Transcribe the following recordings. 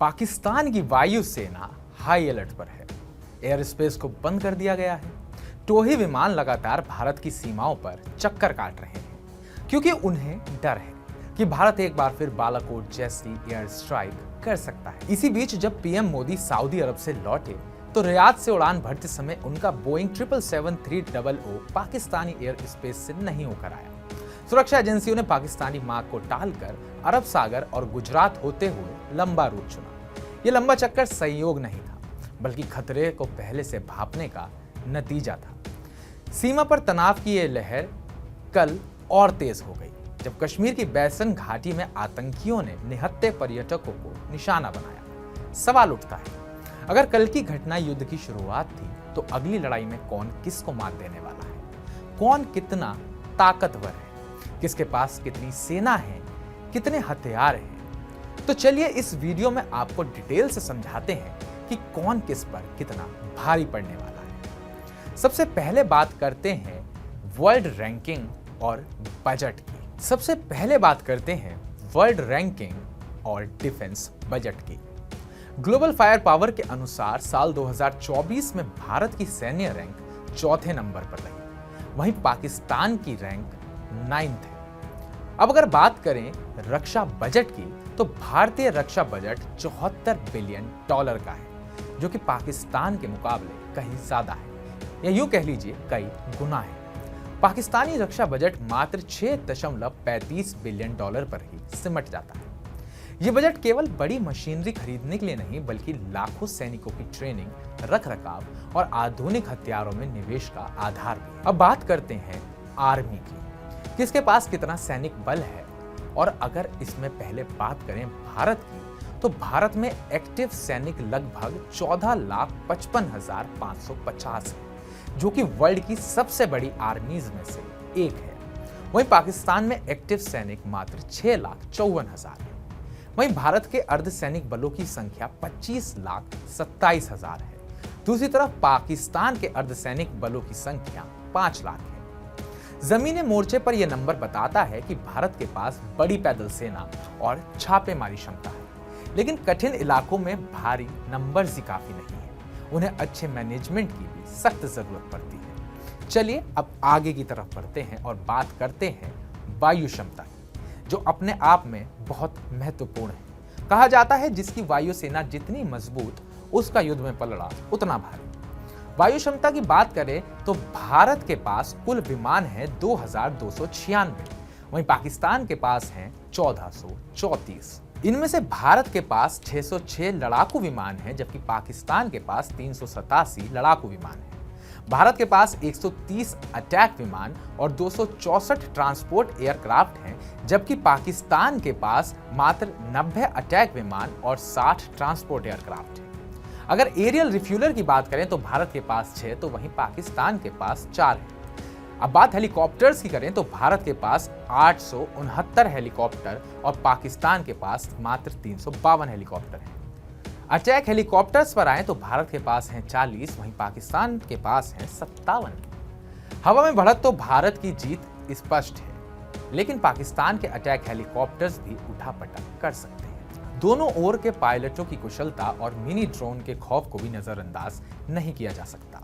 पाकिस्तान की वायु सेना हाई अलर्ट पर है। एयर स्पेस को बंद कर दिया गया है। टोही विमान लगातार भारत की सीमाओं पर चक्कर काट रहे हैं क्योंकि उन्हें डर है कि भारत एक बार फिर बालाकोट जैसी एयर स्ट्राइक कर सकता है। इसी बीच जब पीएम मोदी सऊदी अरब से लौटे तो रियाद से उड़ान भरते समय उनका बोइंग 777-300 पाकिस्तानी एयर स्पेस से नहीं होकर आया। सुरक्षा एजेंसियों ने पाकिस्तानी मार्ग को टालकर अरब सागर और गुजरात होते हुए लंबा रूट चुना। यह लंबा चक्कर संयोग नहीं था, बल्कि खतरे को पहले से भांपने का नतीजा था। सीमा पर तनाव की यह लहर कल और तेज हो गई जब कश्मीर की बैसन घाटी में आतंकियों ने निहत्थे पर्यटकों को निशाना बनाया। सवाल उठता है, अगर कल की घटना युद्ध की शुरुआत थी तो अगली लड़ाई में कौन किसको मात देने वाला है? कौन कितना ताकतवर है? किसके पास कितनी सेना है? कितने हथियार हैं? तो चलिए इस वीडियो में आपको डिटेल से समझाते हैं कि कौन किस पर कितना भारी पड़ने वाला है। सबसे पहले बात करते हैं वर्ल्ड रैंकिंग और बजट की। सबसे पहले बात करते हैं वर्ल्ड रैंकिंग और डिफेंस बजट की। ग्लोबल फायर पावर के अनुसार साल 2024 में भारत की सैन्य रैंक चौथे नंबर पर रही, वहीं पाकिस्तान की रैंक 9th है। अब अगर बात करें रक्षा बजट की तो भारतीय रक्षा बजट $74 बिलियन का है, जो कि पाकिस्तान के मुकाबले कहीं ज्यादा है, या यूं कह लीजिए कई गुना है। पाकिस्तानी रक्षा बजट मात्र $6.35 बिलियन पर ही सिमट जाता है। यह बजट केवल बड़ी मशीनरी खरीदने के लिए नहीं, बल्कि लाखों सैनिकों की ट्रेनिंग, रखरखाव और आधुनिक हथियारों में निवेश का आधार भी है। अब बात करते हैं आर्मी की, किसके पास कितना सैनिक बल है। और अगर इसमें पहले बात करें भारत की, तो भारत में एक्टिव सैनिक लगभग 14,55,550 है, जो कि वर्ल्ड की सबसे बड़ी आर्मीज में से एक है। वहीं पाकिस्तान में एक्टिव सैनिक मात्र 6,54,000 है। वहीं भारत के अर्धसैनिक बलों की संख्या 25,27,000 है। दूसरी तरफ पाकिस्तान के अर्धसैनिक बलों की संख्या 5 लाख है। जमीनी मोर्चे पर यह नंबर बताता है कि भारत के पास बड़ी पैदल सेना और छापेमारी क्षमता है, लेकिन कठिन इलाकों में भारी नंबर्स ही काफी नहीं है। उन्हें अच्छे मैनेजमेंट की भी सख्त जरूरत पड़ती है। चलिए अब आगे की तरफ बढ़ते हैं और बात करते हैं वायु क्षमता की, जो अपने आप में बहुत महत्वपूर्ण है। कहा जाता है जिसकी वायु सेना जितनी मजबूत, उसका युद्ध में पलड़ा उतना भारी। वायु क्षमता की बात करें तो भारत के पास कुल विमान है 2,296, वहीं पाकिस्तान के पास हैं 1,434। इनमें से भारत के पास 606 लड़ाकू विमान हैं, जबकि पाकिस्तान के पास 387 लड़ाकू विमान हैं। भारत के पास 130 अटैक विमान और 264 ट्रांसपोर्ट एयरक्राफ्ट हैं, जबकि पाकिस्तान के पास मात्र 90 अटैक विमान और 60 ट्रांसपोर्ट एयरक्राफ्ट हैं। अगर एरियल रिफ्यूलर की बात करें तो भारत के पास 6, तो वहीं पाकिस्तान के पास 4 है। अब बात हेलीकॉप्टर्स की करें तो भारत के पास 869 हेलीकॉप्टर और पाकिस्तान के पास मात्र 352 हेलीकॉप्टर हैं। अटैक हेलीकॉप्टर्स पर आए तो भारत के पास हैं 40, वहीं पाकिस्तान के पास हैं 57। हवा में बढ़त तो भारत की जीत स्पष्ट है, लेकिन पाकिस्तान के अटैक हेलीकॉप्टर्स भी उठापटक कर सकते हैं। दोनों ओर के पायलटों की कुशलता और मिनी ड्रोन के खौफ को भी नजरअंदाज नहीं किया जा सकता।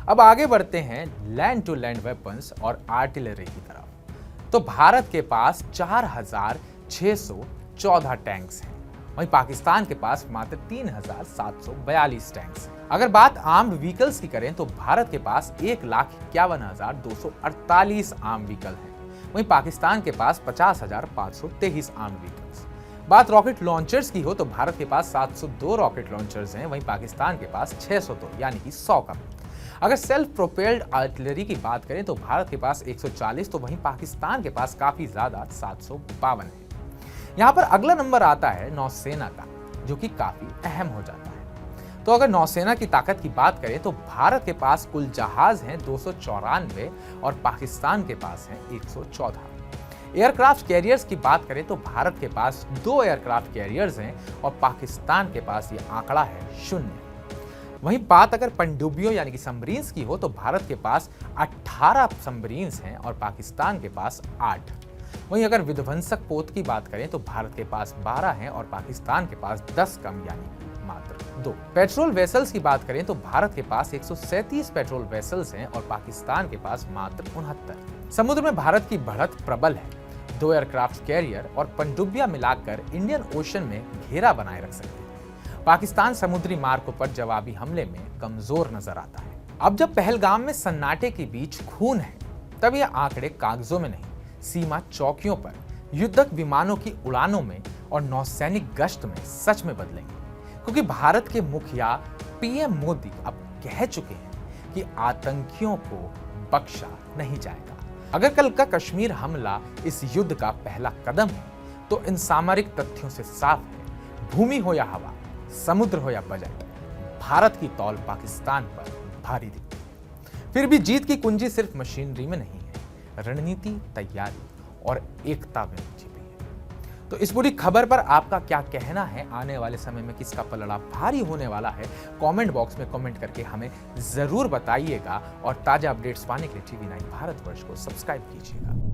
अब आगे बढ़ते हैं लैंड टू लैंड वेपन्स और आर्टिलरी की तरफ। तो भारत के पास 4,614 टैंक्स हैं, वहीं पाकिस्तान के पास मात्र 3,742 टैंक्स हैं। अगर बात आर्म्ड व्हीकल्स की करें तो भारत के पास 1,51,248 आर्म व्हीकल हैं, वहीं पाकिस्तान के पास 50,523 आर्म व्हीकल्स। बात रॉकेट लॉन्चर्स की हो तो भारत के पास 702 रॉकेट लॉन्चर्स हैं, वहीं पाकिस्तान के पास 602, यानी कि 100 कम। अगर सेल्फ प्रोपेल्ड आर्टिलरी की बात करें तो भारत के पास 140, तो वहीं पाकिस्तान के पास काफी ज्यादा 752 है। यहाँ पर अगला नंबर आता है नौसेना का, जो कि काफी अहम हो जाता है। तो अगर नौसेना की ताकत की बात करें तो भारत के पास कुल जहाज हैं 294 और पाकिस्तान के पास हैं 114। एयरक्राफ्ट कैरियर्स की बात करें तो भारत के पास 2 एयरक्राफ्ट कैरियर्स हैं और पाकिस्तान के पास यह आंकड़ा है 0। वहीं बात अगर पनडुब्बियों यानी कि सबमरीन्स की हो तो भारत के पास 18 सबमरीन्स हैं और पाकिस्तान के पास 8। वहीं अगर विध्वंसक पोत की बात करें तो भारत के पास 12 हैं और पाकिस्तान के पास 10 कम यानी मात्र 2। पेट्रोल वेसल्स की बात करें तो भारत के पास 137 पेट्रोल वेसल्स हैं और पाकिस्तान के पास मात्र 69। समुद्र में भारत की बढ़त प्रबल है। 2 एयरक्राफ्ट कैरियर और पनडुब्बियां मिलाकर इंडियन ओशन में घेरा बनाए रख सकते हैं। पाकिस्तान समुद्री मार्गों पर जवाबी हमले में कमजोर नजर आता है। अब जब पहलगाम में सन्नाटे के बीच खून है, तब ये आंकड़े कागजों में नहीं, सीमा चौकियों पर, युद्धक विमानों की उड़ानों में और नौसैनिक गश्त में सच में बदलेंगे। क्योंकि भारत के मुखिया पीएम मोदी अब कह चुके हैं कि आतंकियों को बख्शा नहीं जाएगा। अगर कल का कश्मीर हमला इस युद्ध का पहला कदम है, तो इन सामरिक तथ्यों से साफ है, भूमि हो या हवा, समुद्र हो या बजट, भारत की तौल पाकिस्तान पर भारी दिखती है। फिर भी जीत की कुंजी सिर्फ मशीनरी में नहीं है, रणनीति, तैयारी और एकता में छिपी है। तो इस बुरी खबर पर आपका क्या कहना है? आने वाले समय में किसका पलड़ा भारी होने वाला है? कमेंट बॉक्स में कमेंट करके हमें जरूर बताइएगा और ताजा अपडेट्स पाने के लिए TV9 भारतवर्ष को सब्सक्राइब कीजिएगा।